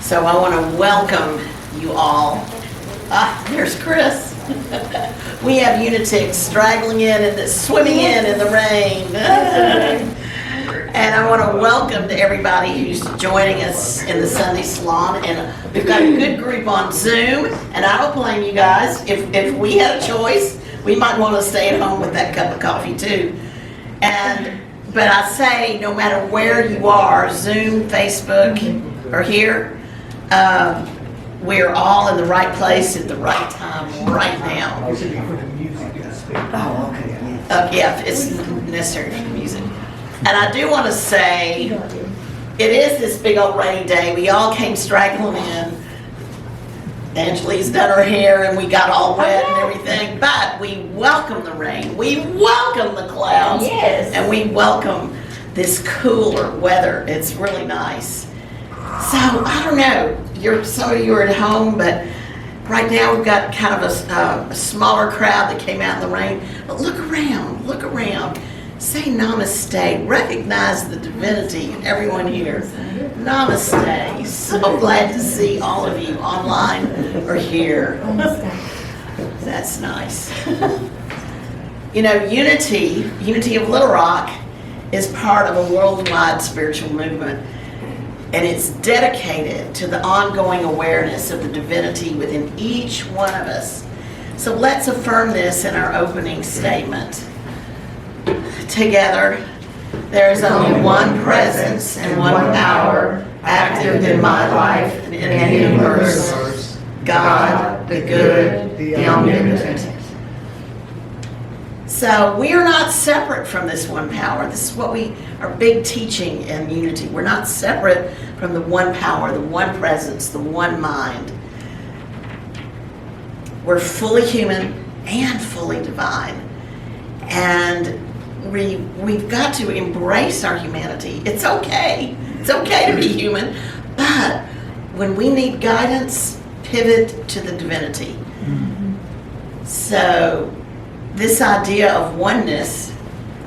So I want to welcome you all. There's Chris. We have Unitix straggling in and swimming in the rain. And I want to welcome to everybody who's joining us in the Sunday Salon. And we've got a good group on Zoom. And I don't blame you guys. If we had a choice, we might want to stay at home with that cup of coffee too. But I say, no matter where you are, Zoom, Facebook, or here, we're all in the right place at the right time right now. Oh, okay. Yeah, it's necessary for the music. And I do want to say, it is this big old rainy day. We all came straggling in. Angelique's done her hair and we got all wet and everything, but we welcome the rain. We welcome the clouds. Yes. And we welcome this cooler weather. It's really nice. So, I don't know, some of you are at home, but right now we've got kind of a smaller crowd that came out in the rain. But look around. Say namaste. Recognize the divinity in everyone here. Namaste. So glad to see all of you online or here. That's nice. You know, Unity of Little Rock is part of a worldwide spiritual movement. And it's dedicated to the ongoing awareness of the divinity within each one of us. So let's affirm this in our opening statement. Together, there is only one presence and one power active in my life and in the universe. God, the good, the omnipotent. So we are not separate from this one power. This is what our big teaching in Unity. We're not separate from the one power, the one presence, the one mind. We're fully human and fully divine. And we've got to embrace our humanity. It's okay. It's okay to be human. But when we need guidance, pivot to the divinity. Mm-hmm. So this idea of oneness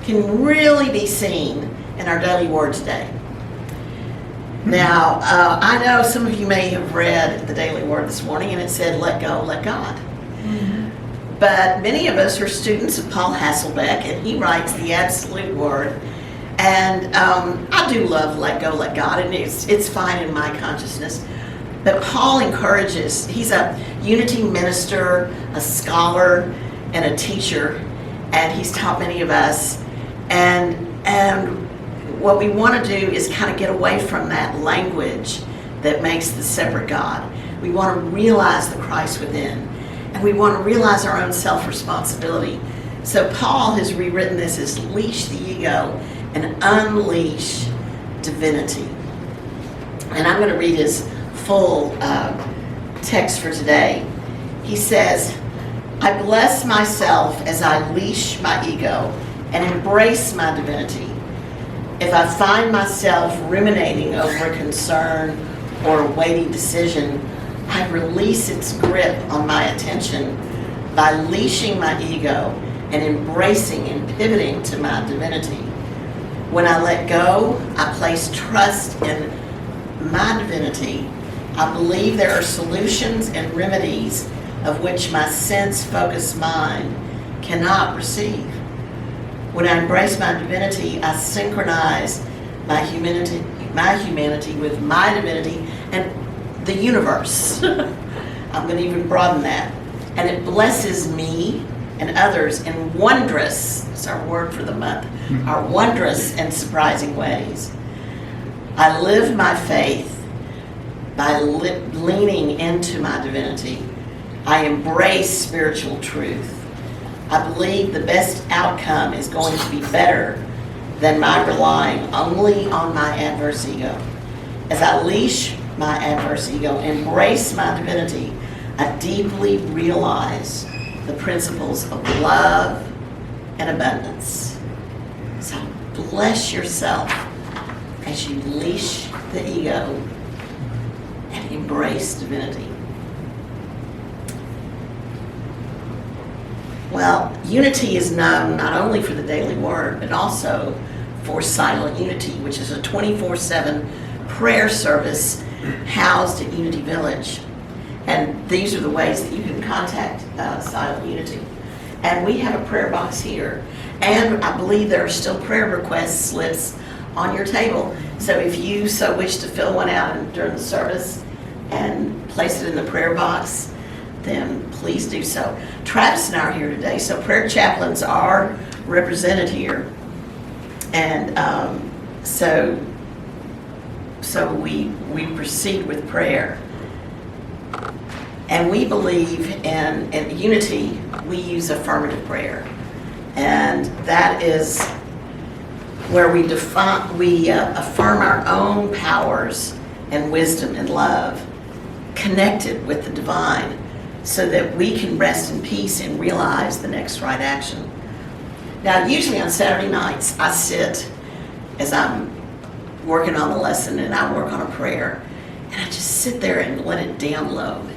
can really be seen in our daily word today. Now, I know some of you may have read the daily word this morning and it said, let go, let God. Mm-hmm. But many of us are students of Paul Hasselbeck, and he writes the absolute word. And I do love let go, let God, and it's fine in my consciousness. But Paul encourages, he's a Unity minister, a scholar, and a teacher, and he's taught many of us. And what we want to do is kind of get away from that language that makes the separate God. We want to realize the Christ within, and we want to realize our own self-responsibility. So Paul has rewritten this as leash the ego and unleash divinity. And I'm going to read his full text for today. He says, I bless myself as I leash my ego and embrace my divinity. If I find myself ruminating over a concern or a weighty decision, I release its grip on my attention by leashing my ego and embracing and pivoting to my divinity. When I let go, I place trust in my divinity. I believe there are solutions and remedies of which my sense-focused mind cannot perceive. When I embrace my divinity, I synchronize my humanity with my divinity and the universe. I'm going to even broaden that. And it blesses me and others in wondrous, that's our word for the month, our wondrous and surprising ways. I live my faith by leaning into my divinity. I embrace spiritual truth. I believe the best outcome is going to be better than my relying only on my adverse ego. As I leash my adverse ego, embrace my divinity, I deeply realize the principles of love and abundance. So bless yourself as you leash the ego and embrace divinity. Well, Unity is known not only for the daily word, but also for Silent Unity, which is a 24/7 prayer service housed at Unity Village. And these are the ways that you can contact Silent Unity. And we have a prayer box here. And I believe there are still prayer request slips on your table. So if you so wish to fill one out during the service and place it in the prayer box, then please do so. Travis and I are here today, so prayer chaplains are represented here. And so we proceed with prayer. And we believe in Unity, we use affirmative prayer. And that is where we affirm our own powers and wisdom and love, connected with the divine, so that we can rest in peace and realize the next right action. Now, usually on Saturday nights, I sit as I'm working on a lesson and I work on a prayer, and I just sit there and let it download.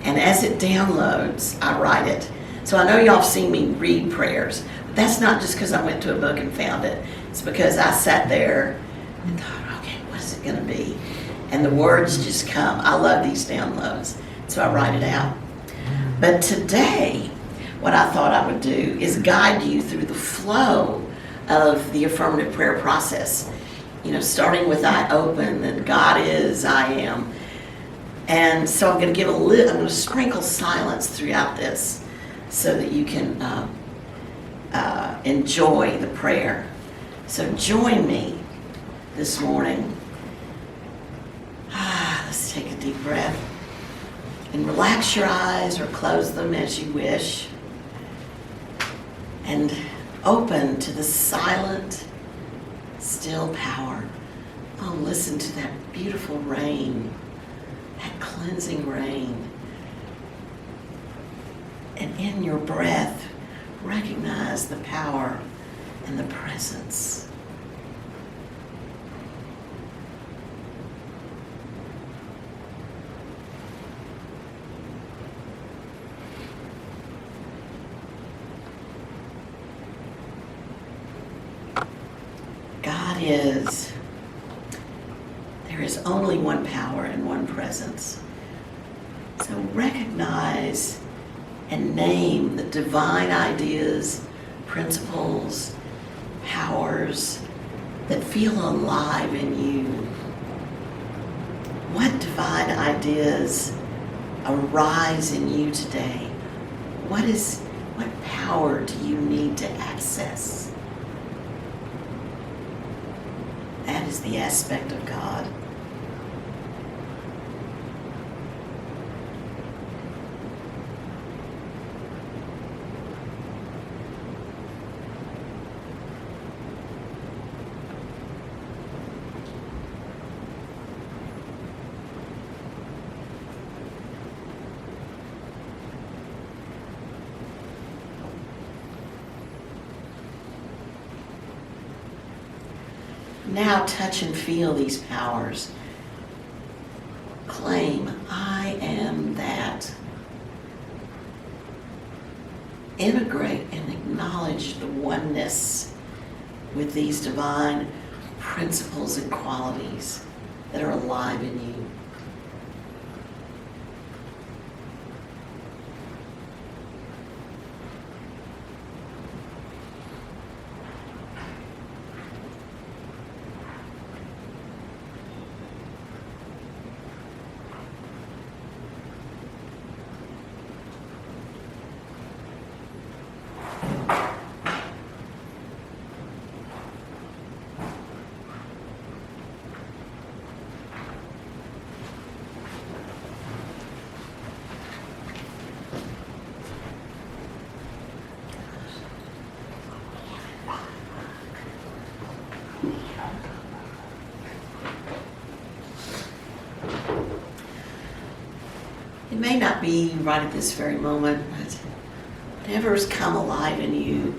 And as it downloads, I write it. So I know y'all have seen me read prayers. But that's not just because I went to a book and found it. It's because I sat there and thought, okay, what's it going to be? And the words just come. I love these downloads. So I write it out. But today, what I thought I would do is guide you through the flow of the affirmative prayer process. You know, starting with I open, that God is, I am. And so I'm going to I'm going to sprinkle silence throughout this so that you can enjoy the prayer. So join me this morning. Let's take a deep breath and relax your eyes or close them as you wish. And open to the silent, still power. Oh, listen to that beautiful rain. That cleansing rain. And in your breath, recognize the power and the presence. God is. There is only one power and one presence. So recognize and name the divine ideas, principles, powers that feel alive in you. What divine ideas arise in you today? What power do you need to access? That is the aspect of God. Now touch and feel these powers. Claim, I am that. Integrate and acknowledge the oneness with these divine principles and qualities that are alive in you. It may not be right at this very moment, but whatever's come alive in you,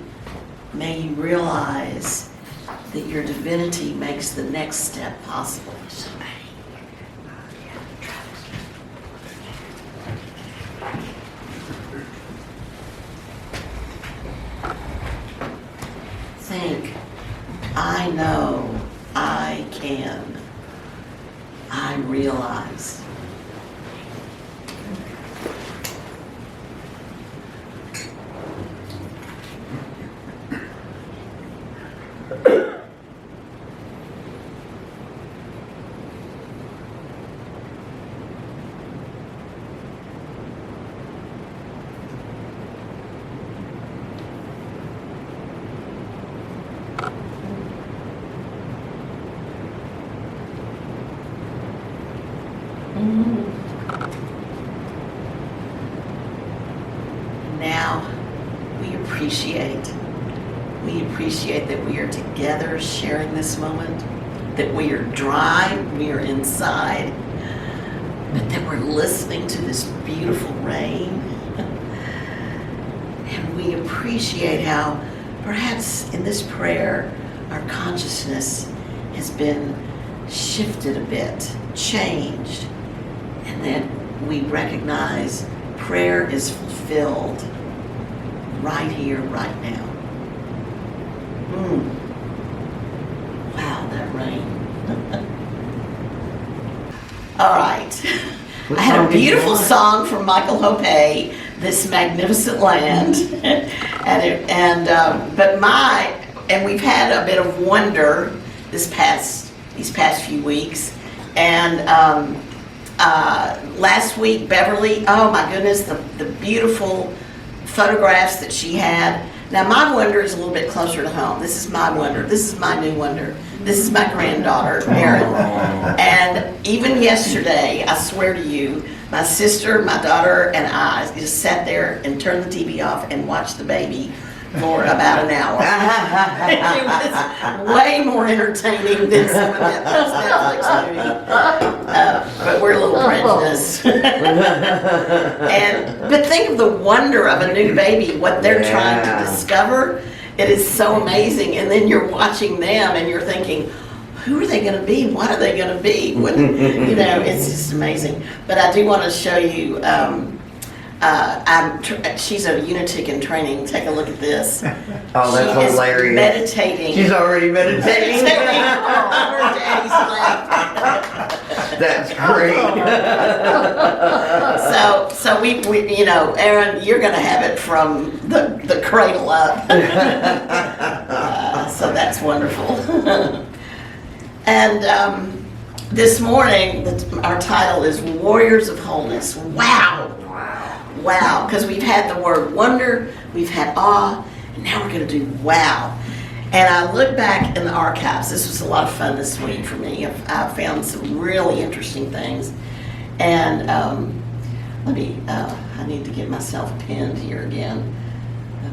may you realize that your divinity makes the next step possible. Think, I know I can. I realize. Now we appreciate that we are together sharing this moment, that we are dry, we are inside, but that we're listening to this beautiful rain. And we appreciate how perhaps in this prayer our consciousness has been shifted a bit, changed, and that we recognize prayer is fulfilled right here, right now. Wow, that rain. All right. I had a beautiful song from Michael Hope, "This Magnificent Land," and we've had a bit of wonder these past few weeks, and last week Beverly, oh my goodness, the beautiful photographs that she had. Now my wonder is a little bit closer to home. This is my wonder. This is my new wonder. This is my granddaughter, Erin. And even yesterday, I swear to you, my sister, my daughter, and I just sat there and turned the TV off and watched the baby for about an hour. It was way more entertaining than some of that Netflix movie. But we're a little prejudiced. But think of the wonder of a new baby, what they're trying to discover. It is so amazing. And then you're watching them and you're thinking, who are they going to be? What are they going to be? It's just amazing. But I do want to show you. She's a unitic in training. Take a look at this. Oh, that's she hilarious. Is meditating. She's already meditating. On her daddy's lap. That's great. So we Erin, you're going to have it from the cradle up. So that's wonderful. And this morning, our title is Warriors of Wholeness. Wow, because we've had the word wonder, we've had awe, and now we're going to do wow. And I look back in the archives. This was a lot of fun this week for me. I found some really interesting things. And I need to get myself pinned here again.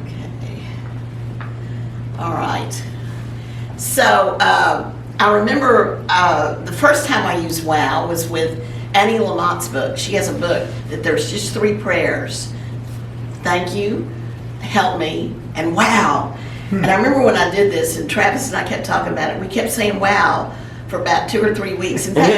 Okay. All right. So I remember the first time I used wow was with Annie Lamont's book. She has a book that there's just 3 prayers. Thank you, help me, and wow. And I remember when I did this, and Travis and I kept talking about it, we kept saying wow for about 2 or 3 weeks. In fact,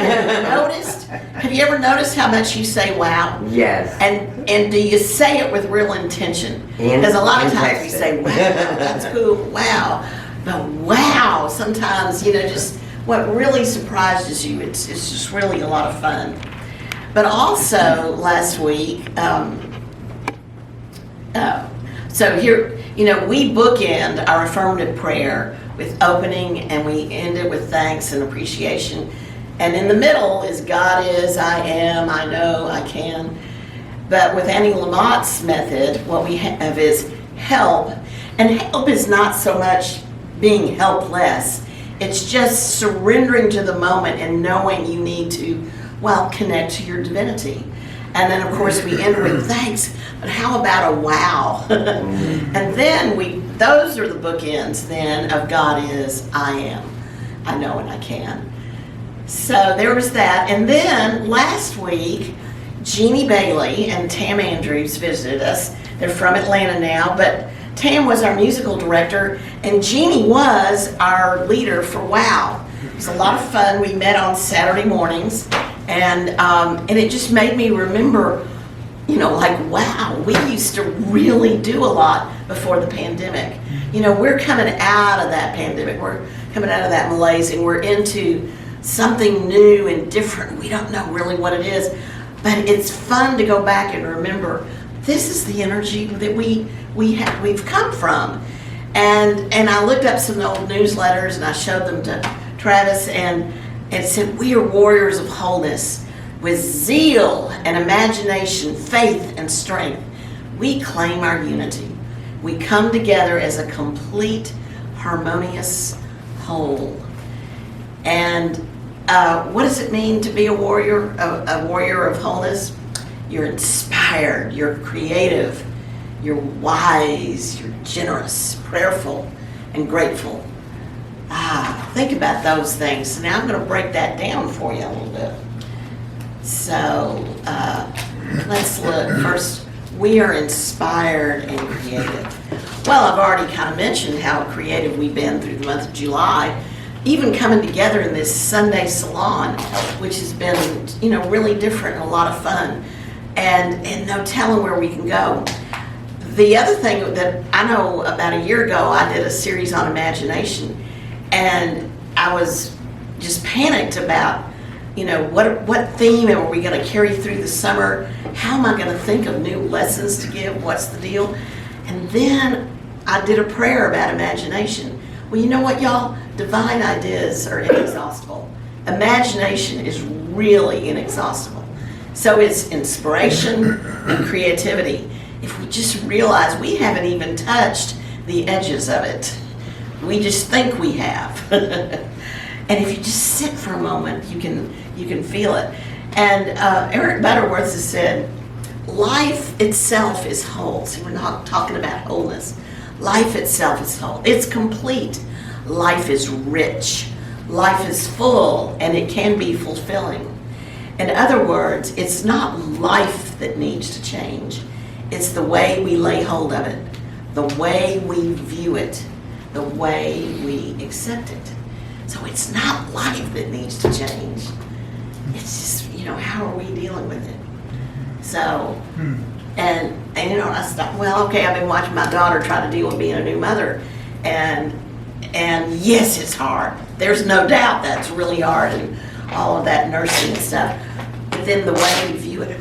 have you ever noticed how much you say wow? Yes. And do you say it with real intention? Because a lot of times we say, wow, that's cool, wow. But wow, sometimes, just what really surprises you, it's just really a lot of fun. But also last week, so here, we bookend our affirmative prayer with opening, and we end it with thanks and appreciation. And in the middle is God is, I am, I know, I can. But with Annie Lamont's method, what we have is help. And help is not so much being helpless. It's just surrendering to the moment and knowing you need to, connect to your divinity. And then, of course, we end with thanks, but how about a wow? And then those are the bookends then of God is, I am, I know, and I can. So there was that. And then last week, Jeannie Bailey and Tam Andrews visited us. They're from Atlanta now, but Tam was our musical director, and Jeannie was our leader for WOW. It was a lot of fun. We met on Saturday mornings, and it just made me remember, wow, we used to really do a lot before the pandemic. We're coming out of that pandemic. We're coming out of that malaise, and we're into something new and different. We don't know really what it is, but it's fun to go back and remember this is the energy that we've come from. And I looked up some old newsletters and I showed them to Travis, and it said, we are warriors of wholeness with zeal and imagination, faith and strength. We claim our unity. We come together as a complete, harmonious whole. And what does it mean to be a warrior of wholeness? You're inspired, you're creative, you're wise, you're generous, prayerful, and grateful. Think about those things. So now I'm going to break that down for you a little bit. So let's look. First, we are inspired and creative. Well, I've already kind of mentioned how creative we've been through the month of July, even coming together in this Sunday salon, which has been, really different and a lot of fun, and no telling where we can go. The other thing that I know, about a year ago, I did a series on imagination, and I was just panicked about, what theme are we going to carry through the summer? How am I going to think of new lessons to give? What's the deal? And then I did a prayer about imagination. Well, you know what, y'all? Divine ideas are inexhaustible. Imagination is really inexhaustible. So it's inspiration and creativity. If we just realize we haven't even touched the edges of it, we just think we have. And if you just sit for a moment, you can feel it. And Eric Butterworth has said, life itself is whole. See, we're not talking about wholeness. Life itself is whole. It's complete. Life is rich. Life is full, and it can be fulfilling. In other words, it's not life that needs to change. It's the way we lay hold of it, the way we view it, the way we accept it. So it's not life that needs to change. It's just, how are we dealing with it? So, and I stopped, I've been watching my daughter try to deal with being a new mother. And yes, it's hard. There's no doubt that's really hard, and all of that nursing and stuff. But then the way we view it,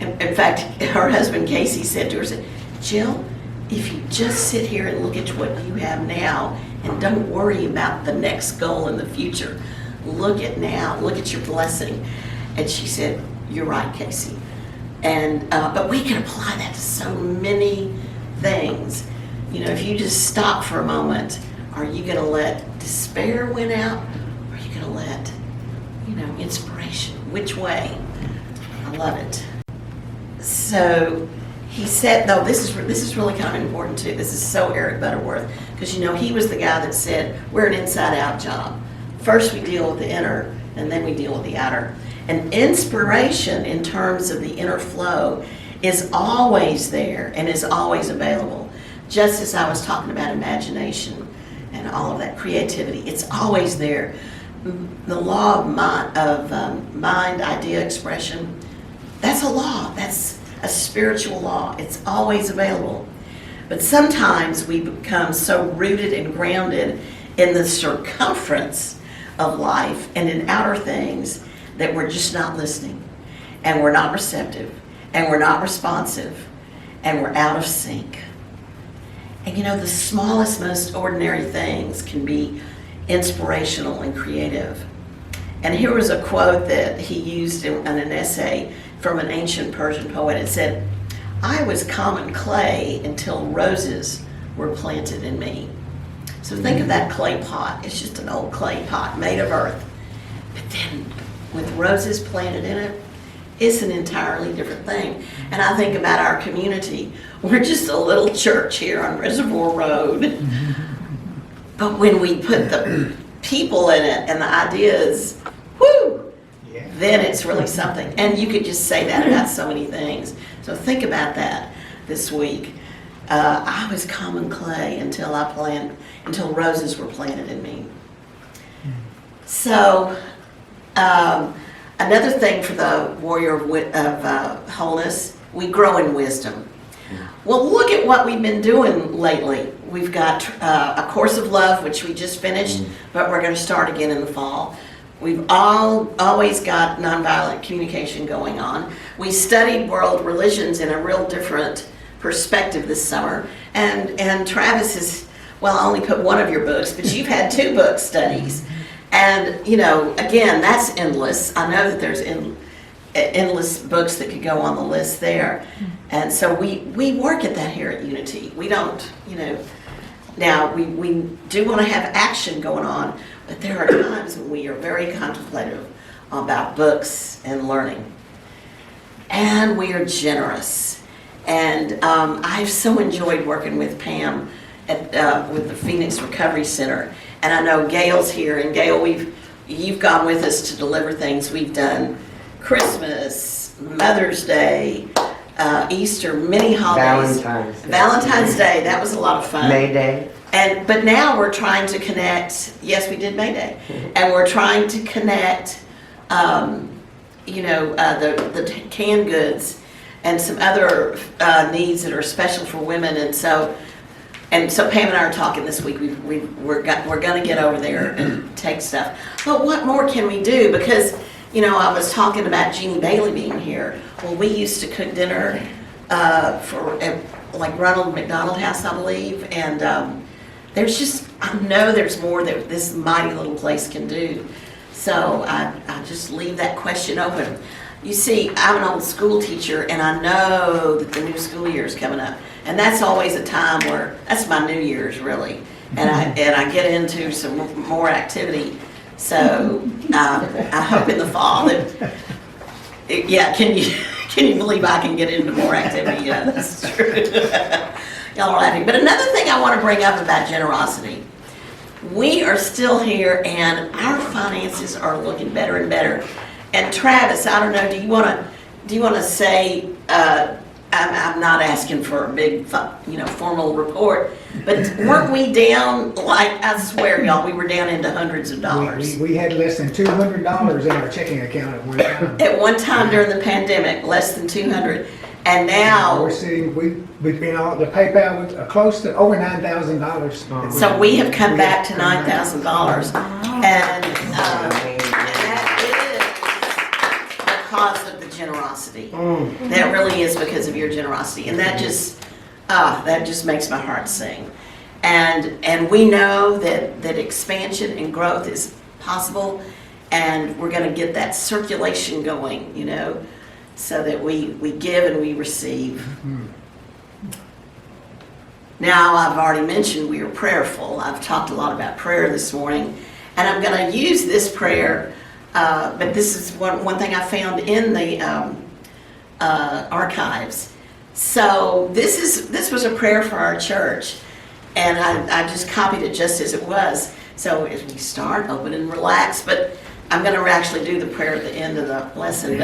in fact, her husband Casey said to her, Jill, if you just sit here and look at what you have now and don't worry about the next goal in the future, look at now, look at your blessing. And she said, you're right, Casey. And but we can apply that to so many things. If you just stop for a moment, are you going to let despair win out? Or are you going to let, inspiration? Which way? I love it. So he said, though, this is really kind of important too. This is so Eric Butterworth, because he was the guy that said we're an inside-out job. First we deal with the inner, and then we deal with the outer. And inspiration, in terms of the inner flow, is always there and is always available. Just as I was talking about imagination and all of that creativity, it's always there. The law of mind, idea, expression, that's a law. That's a spiritual law. It's always available. But sometimes we become so rooted and grounded in the circumference of life and in outer things that we're just not listening, and we're not receptive, and we're not responsive, and we're out of sync. And the smallest, most ordinary things can be inspirational and creative. And here was a quote that he used in an essay from an ancient Persian poet. It said, I was common clay until roses were planted in me. So think of that clay pot. It's just an old clay pot made of earth. But then with roses planted in it, it's an entirely different thing. And I think about our community. We're just a little church here on Reservoir Road. But when we put the people in it and the ideas, whoo, then it's really something. And you could just say that about so many things. So think about that this week. I was common clay until roses were planted in me. So another thing for the warrior of wholeness, we grow in wisdom. Well, look at what we've been doing lately. We've got a course of love, which we just finished, but we're going to start again in the fall. We've always got nonviolent communication going on. We studied world religions in a real different perspective this summer. And Travis has, well, I only put one of your books, but you've had 2 book studies. And, you know, again, that's endless. I know that there's endless books that could go on the list there. And so we work at that here at Unity. We don't, you know, now we do want to have action going on, but there are times when we are very contemplative about books and learning. And we are generous. And I've so enjoyed working with Pam with the Phoenix Recovery Center. And I know Gail's here, and Gail, you've gone with us to deliver things. We've done Christmas, Mother's Day, Easter, many holidays. Valentine's Day, that was a lot of fun. May Day. But now we're trying to connect, yes, we did May Day, and we're trying to connect, you know, the canned goods and some other needs that are special for women. And so Pam and I are talking this week. We're going to get over there and take stuff. But what more can we do? Because, you know, I was talking about Jeannie Bailey being here. Well, we used to cook dinner for like Ronald McDonald House, I believe. And there's just, I know there's more that this mighty little place can do. So I just leave that question open. You see, I'm an old school teacher, and I know that the new school year is coming up. And that's always a time where, that's my New Year's really. And I get into some more activity. So I hope in the fall that, yeah, can you believe I can get into more activity? Yeah, that's true. Y'all are laughing. But another thing I want to bring up about generosity. We are still here, and our finances are looking better and better. And Travis, I don't know, do you want to say, I'm not asking for a big, you know, formal report, but weren't we down, like, I swear, y'all, we were down into hundreds of dollars. We had less than $200 in our checking account at one time. At one time during the pandemic, less than 200, and now. We're sitting, we've been on the PayPal with close to over $9,000. So we have come back to $9,000, and that is because of the generosity. That really is because of your generosity, and that just makes my heart sing. And we know that expansion and growth is possible, and we're going to get that circulation going, you know, so that we give and we receive. Now, I've already mentioned we are prayerful. I've talked a lot about prayer this morning, and I'm going to use this prayer, but this is one thing I found in the archives. So this was a prayer for our church, and I just copied it just as it was. So as we start, open and relax, but I'm going to actually do the prayer at the end of the lesson,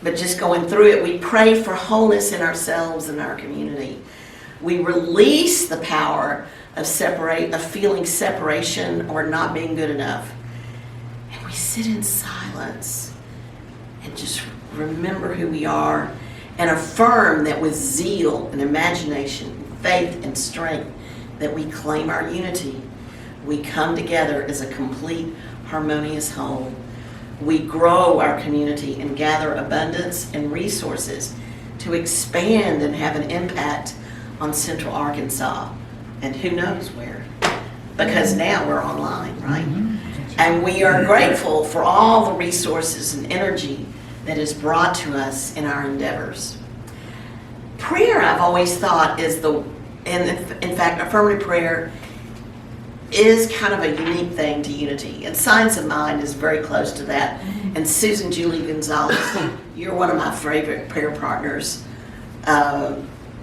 but just going through it, we pray for wholeness in ourselves and our community. We release the power of feeling separation or not being good enough. And we sit in silence and just remember who we are and affirm that with zeal and imagination, faith and strength, that we claim our unity. We come together as a complete, harmonious whole. We grow our community and gather abundance and resources to expand and have an impact on Central Arkansas, and who knows where, because now we're online, right? And we are grateful for all the resources and energy that is brought to us in our endeavors. Prayer, I've always thought, is in fact, affirmative prayer is kind of a unique thing to Unity, and Science of Mind is very close to that. And Susan Julie Gonzalez, you're one of my favorite prayer partners.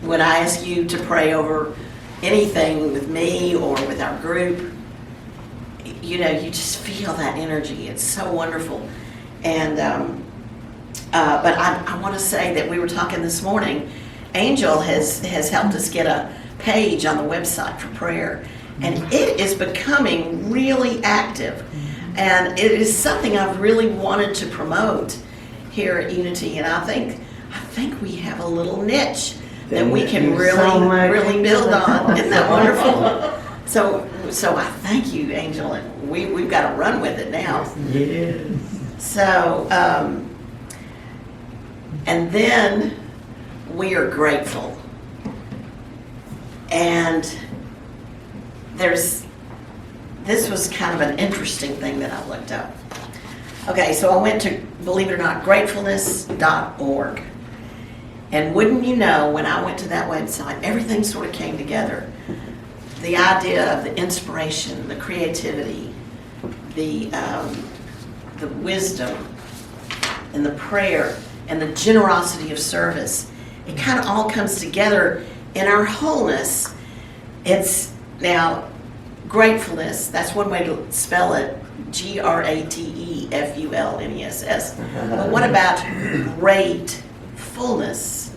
When I ask you to pray over anything with me or with our group, you know, you just feel that energy. It's so wonderful. And but I want to say that we were talking this morning. Angel has helped us get a page on the website for prayer, and it is becoming really active. And it is something I've really wanted to promote here at Unity, and I think we have a little niche that we can really build on. Isn't that wonderful? So I thank you, Angel, and we've got to run with it now. Yes. So, and then we are grateful. And this was kind of an interesting thing that I looked up. Okay, so I went to, believe it or not, gratefulness.org. And wouldn't you know, when I went to that website, everything sort of came together. The idea of the inspiration, the creativity, the wisdom, and the prayer, and the generosity of service. It kind of all comes together in our wholeness. It's now gratefulness. That's one way to spell it. Gratefulness. But what about gratefulness?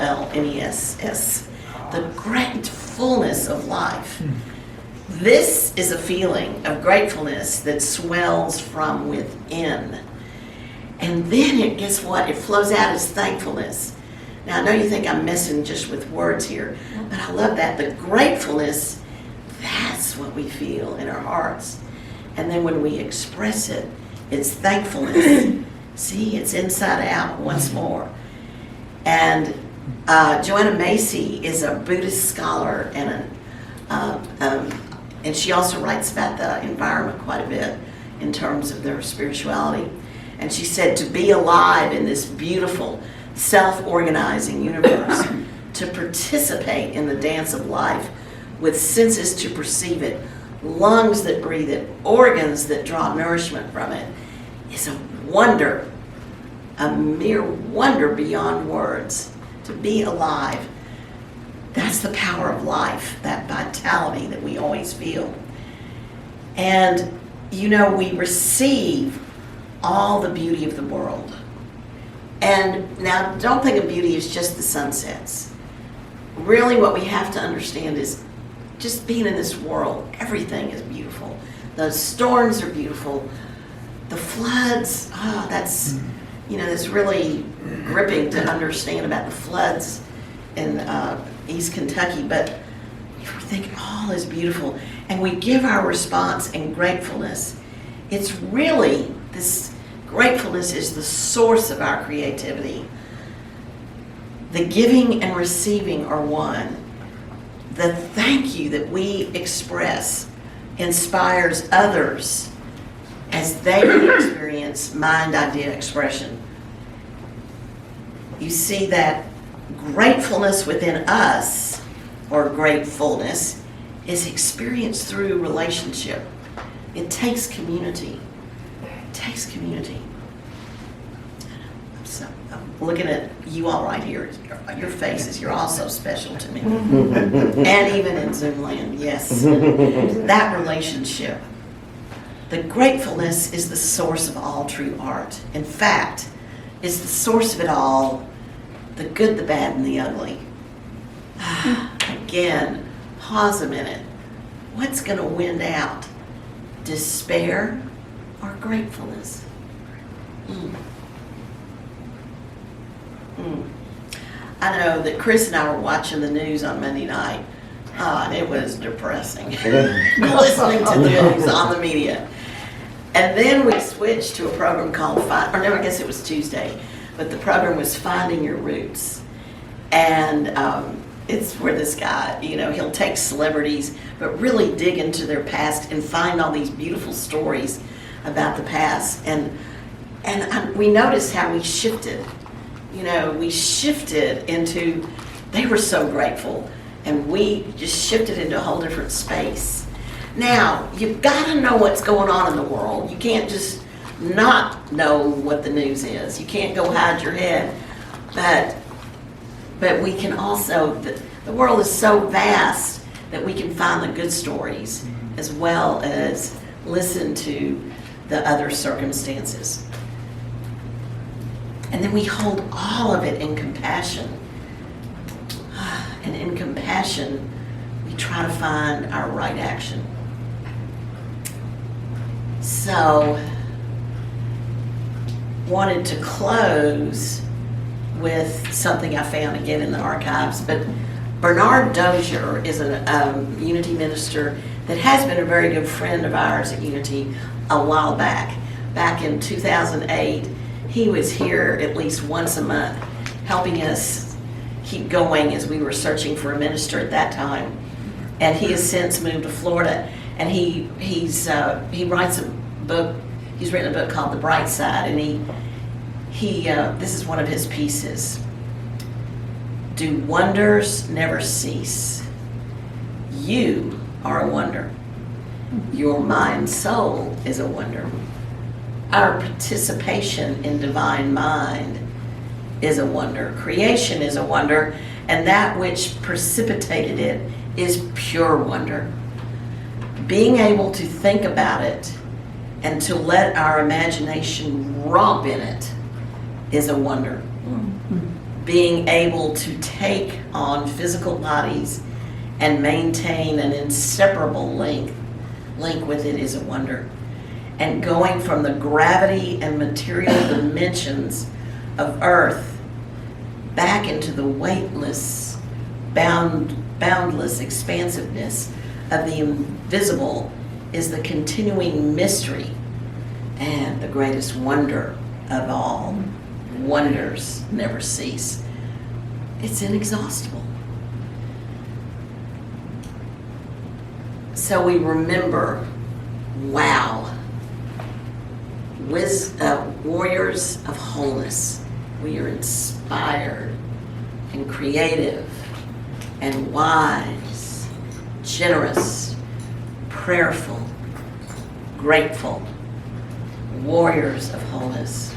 Gratfullness. The gratefulness of life. This is a feeling of gratefulness that swells from within. And then guess what? It flows out as thankfulness. Now, I know you think I'm messing just with words here, but I love that. The gratefulness, that's what we feel in our hearts. And then when we express it, it's thankfulness. See, it's inside out once more. And Joanna Macy is a Buddhist scholar and she also writes about the environment quite a bit in terms of their spirituality. And she said to be alive in this beautiful, self-organizing universe, to participate in the dance of life with senses to perceive it, lungs that breathe it, organs that draw nourishment from it, is a wonder, a mere wonder beyond words. To be alive, that's the power of life, that vitality that we always feel. And, you know, we receive all the beauty of the world. And now, don't think of beauty as just the sunsets. Really, what we have to understand is just being in this world, everything is beautiful. The storms are beautiful. The floods, that's, you know, that's really gripping to understand about the floods in East Kentucky. But if we think all is beautiful and we give our response in gratefulness, it's really, this gratefulness is the source of our creativity. The giving and receiving are one. The thank you that we express inspires others as they experience mind idea expression. You see that gratefulness within us, or gratefulness, is experienced through relationship. It takes community. It takes community. So, I'm looking at you all right here. Your faces, you're all so special to me. And even in Zoom land, yes. That relationship. The gratefulness is the source of all true art. In fact, it's the source of it all, the good, the bad, and the ugly. Again, pause a minute. What's going to win out? Despair or gratefulness? I know that Chris and I were watching the news on Monday night. And it was depressing. Listening to the news on the media. And then we switched to a program called I guess it was Tuesday, but the program was Finding Your Roots. And it's where this guy, you know, he'll take celebrities, but really dig into their past and find all these beautiful stories about the past. And we noticed how we shifted. You know, we shifted into, they were so grateful, and we just shifted into a whole different space. Now, you've got to know what's going on in the world. You can't just not know what the news is. You can't go hide your head. But we can also, the world is so vast that we can find the good stories as well as listen to the other circumstances. And then we hold all of it in compassion. And in compassion, we try to find our right action. So, wanted to close with something I found again in the archives, but Bernard Dozier is a Unity minister that has been a very good friend of ours at Unity a while back. Back in 2008, he was here at least once a month, helping us keep going as we were searching for a minister at that time. And he has since moved to Florida, and he writes a book. He's written a book called The Bright Side, and he this is one of his pieces. Do wonders never cease? You are a wonder. Your mind soul is a wonder. Our participation in divine mind is a wonder. Creation is a wonder, and that which precipitated it is pure wonder. Being able to think about it and to let our imagination romp in it is a wonder. Being able to take on physical bodies and maintain an inseparable link with it is a wonder. And going from the gravity and material dimensions of Earth back into the weightless, boundless expansiveness of the invisible is the continuing mystery and the greatest wonder of all. Wonders never cease. It's inexhaustible. So we remember, wow, Warriors of Wholeness. We are inspired and creative and wise, generous, prayerful, grateful, warriors of wholeness.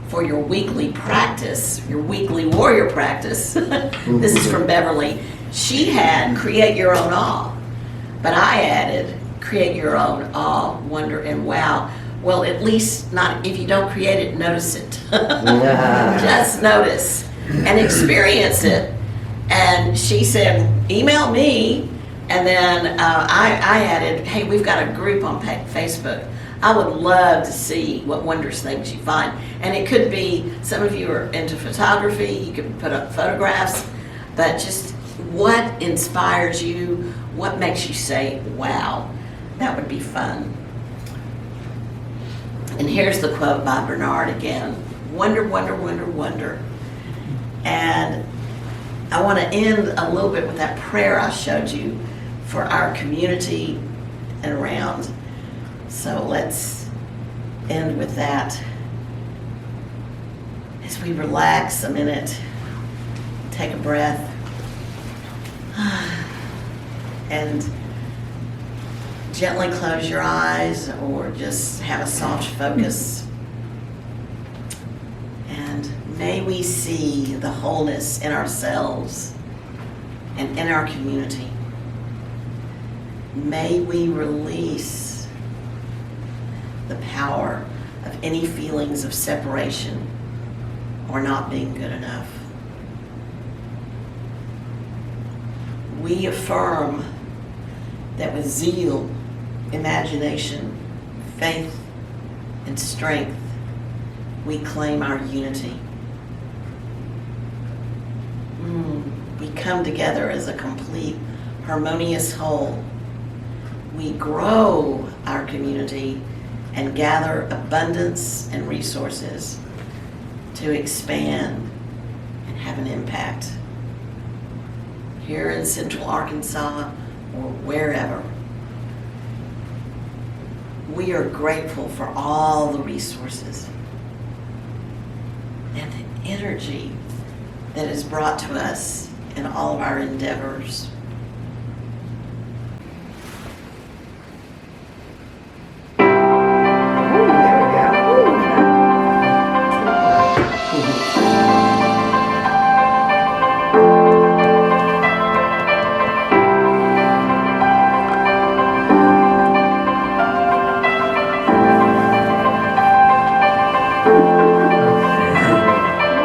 For your weekly practice, your weekly warrior practice, this is from Beverly, she had create your own awe, but I added create your own awe, wonder, and wow. Well, at least not, if you don't create it, notice it. Just notice and experience it. And she said, email me. And then I added, hey, we've got a group on Facebook. I would love to see what wondrous things you find. And it could be, some of you are into photography, you could put up photographs, but just what inspires you, what makes you say, wow, that would be fun. And here's the quote by Bernard again, wonder, wonder, wonder, wonder. And I want to end a little bit with that prayer I showed you for our community and around. So let's end with that. As we relax a minute, take a breath, and gently close your eyes or just have a soft focus. And may we see the wholeness in ourselves and in our community. May we release the power of any feelings of separation or not being good enough. We affirm that with zeal, imagination, faith, and strength, we claim our unity. We come together as a complete, harmonious whole. We grow our community and gather abundance and resources to expand and have an impact here in Central Arkansas or wherever. We are grateful for all the resources and the energy that is brought to us in all of our endeavors.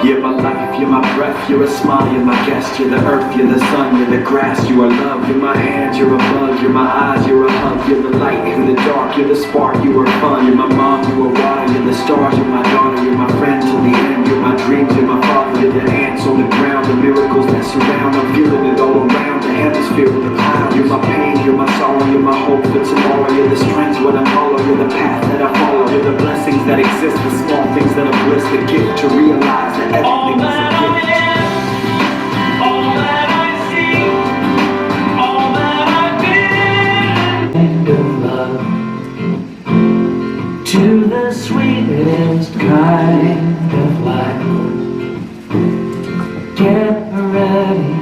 You're my life, you're my breath. breath, you're a smile, you're my guest. You're the earth, you're the sun, you're the grass. You are love, you're my hands, you're a bug. You're my eyes, you're a hug. You're the light in the dark, you're the spark, you are fun. You're my mom, you are water, you're the stars. You're my daughter, you're my friend till the end. You're my dreams, you're my father. You're the ants on the ground, the miracles that surround. I'm feeling it all around, the hemisphere with the cloud. You're my pain, you're my sorrow, you're my hope for tomorrow. You're the strength when I'm hollow, you're the path that I follow. You're the blessings that exist, the small things that are bliss. The gift to realize that everything is a gift. All that I see, all that I've been. Kind of love to the sweetest kind of life. Get ready,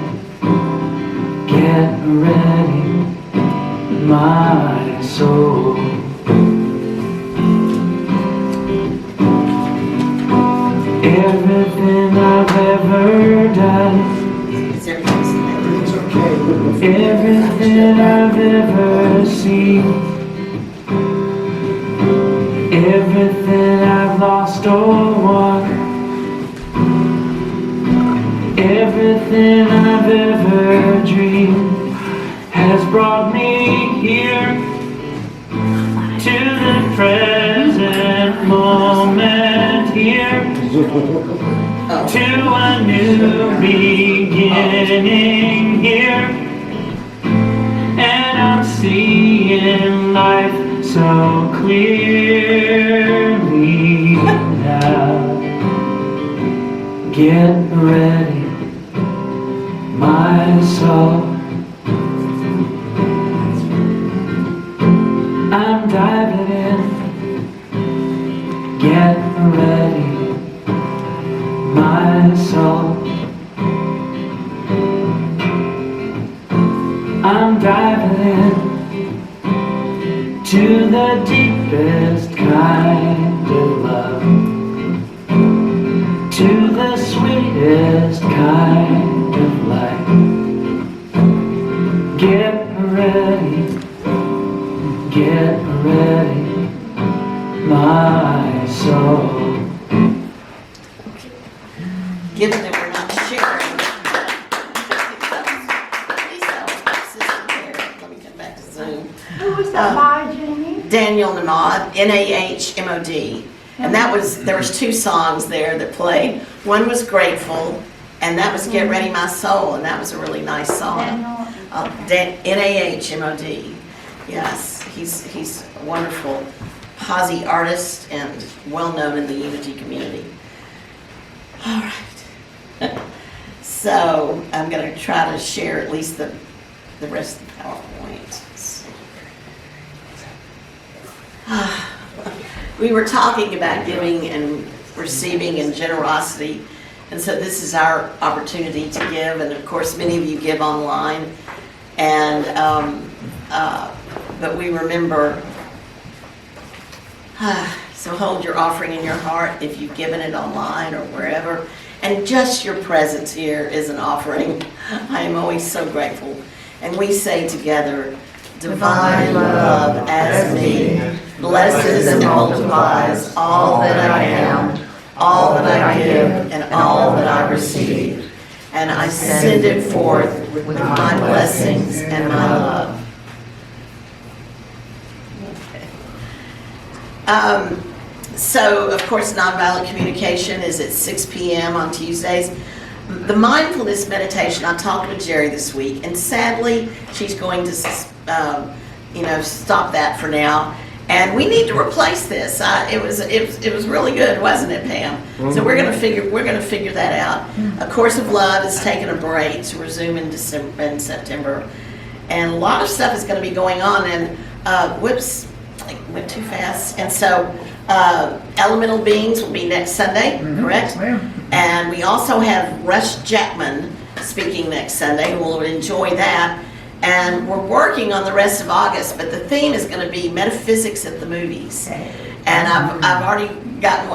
my soul. Everything I've ever done, Is everything It's okay. everything I've ever seen, everything I've lost or won, everything I've ever dreamed has brought me here to the present moment here. To a new beginning here, and I'm seeing life so clearly now. Get ready, my soul. I'm diving in. Get ready, my soul. I'm diving in to the deepest kind of love, to the sweetest kind of life. Get ready, my soul. Given that we're not sharing. Please tell us my sister there. Let me come back to Zoom. Who was that by, Jamie? Daniel Namod, N-A-H-M-O-D. And there was two songs there that played. One was Grateful, and that was Get Ready My Soul, and that was a really nice song. N-A-H-M-O-D. Yes, he's a wonderful posse artist and well-known in the Unity community. All right. So I'm going to try to share at least the rest of the PowerPoint. Let's see. We were talking about giving and receiving and generosity, and so this is our opportunity to give. And of course, many of you give online, and but we remember. So hold your offering in your heart if you've given it online or wherever. And just your presence here is an offering. I am always so grateful. And we say together, divine love as me, blesses and multiplies all that I am, all that I give, and all that I receive. And I send it forth with my blessings and my love. So, of course, nonviolent communication is at 6 p.m. on Tuesdays. The mindfulness meditation, I talked with Jerry this week, and sadly, she's going to, stop that for now. And we need to replace this. It was really good, wasn't it, Pam? Mm-hmm. So we're going to figure that out. A Course of Love is taking a break to resume in September, and a lot of stuff is going to be going on. And whoops, I went too fast. And so. Elemental Beings will be next Sunday, correct? Yeah. And we also have Rush Jackman speaking next Sunday. We'll enjoy that. And we're working on the rest of August, but the theme is going to be metaphysics at the movies. And I've already gotten,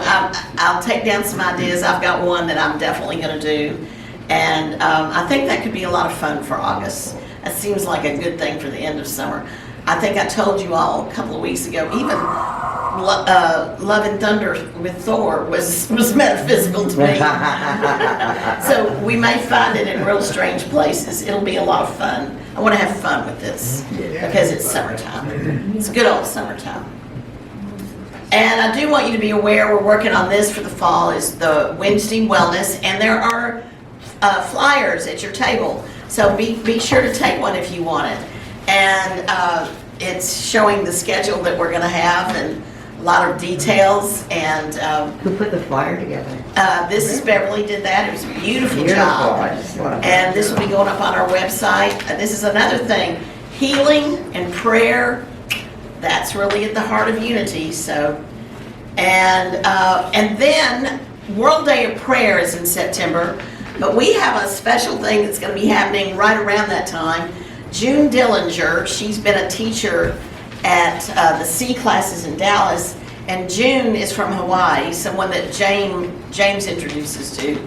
I'll take down some ideas. I've got one that I'm definitely going to do. And I think that could be a lot of fun for August. That seems like a good thing for the end of summer. I think I told you all a couple of weeks ago, even Love and Thunder with Thor was metaphysical to me. So we may find it in real strange places. It'll be a lot of fun. I want to have fun with this because it's summertime. It's good old summertime. And I do want you to be aware we're working on this for the fall is the Wednesday Wellness, and there are flyers at your table. So be sure to take one if you want it. And it's showing the schedule that we're going to have and a lot of details. And Who put the flyer together? this is Beverly did that. It was a beautiful Beautiful. job. I just love it. And this will be going up on our website. This is another thing, healing and prayer. That's really at the heart of unity. So, and then World Day of Prayer is in September, but we have a special thing that's going to be happening right around that time. June Dillinger, she's been a teacher at the C classes in Dallas, and June is from Hawaii, someone that James introduces to,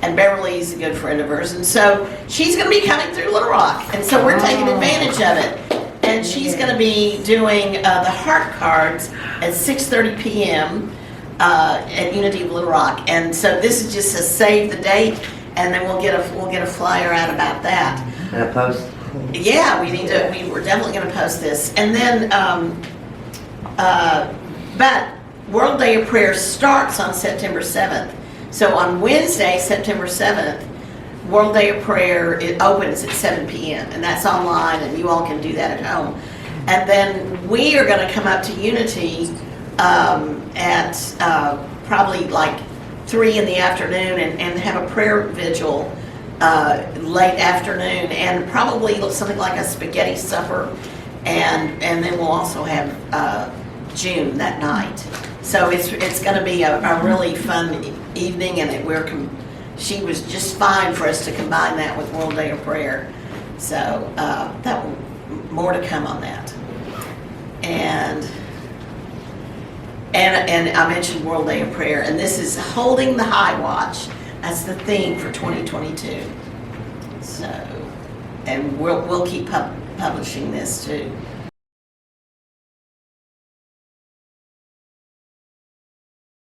and Beverly's a good friend of hers, and so she's going to be coming through Little Rock, and so we're taking advantage of it. And she's going to be doing the heart cards at 6:30 p.m. At Unity of Little Rock. And so this is just a save the date, and then we'll get a flyer out about that. And a post. Yeah, we're definitely going to post this. And then, but World Day of Prayer starts on September 7th. So on Wednesday, September 7th, World Day of Prayer, it opens at 7 p.m. and that's online, and you all can do that at home. And then we are going to come up to Unity at probably like 3 in the afternoon and have a prayer vigil late afternoon, and probably something like a spaghetti supper, and then we'll also have June that night. So it's going to be a really fun evening, and she was just fine for us to combine that with World Day of Prayer. So more to come on that. And I mentioned World Day of Prayer, and this is Holding the High Watch. That's the theme for 2022. So, and we'll keep publishing this too.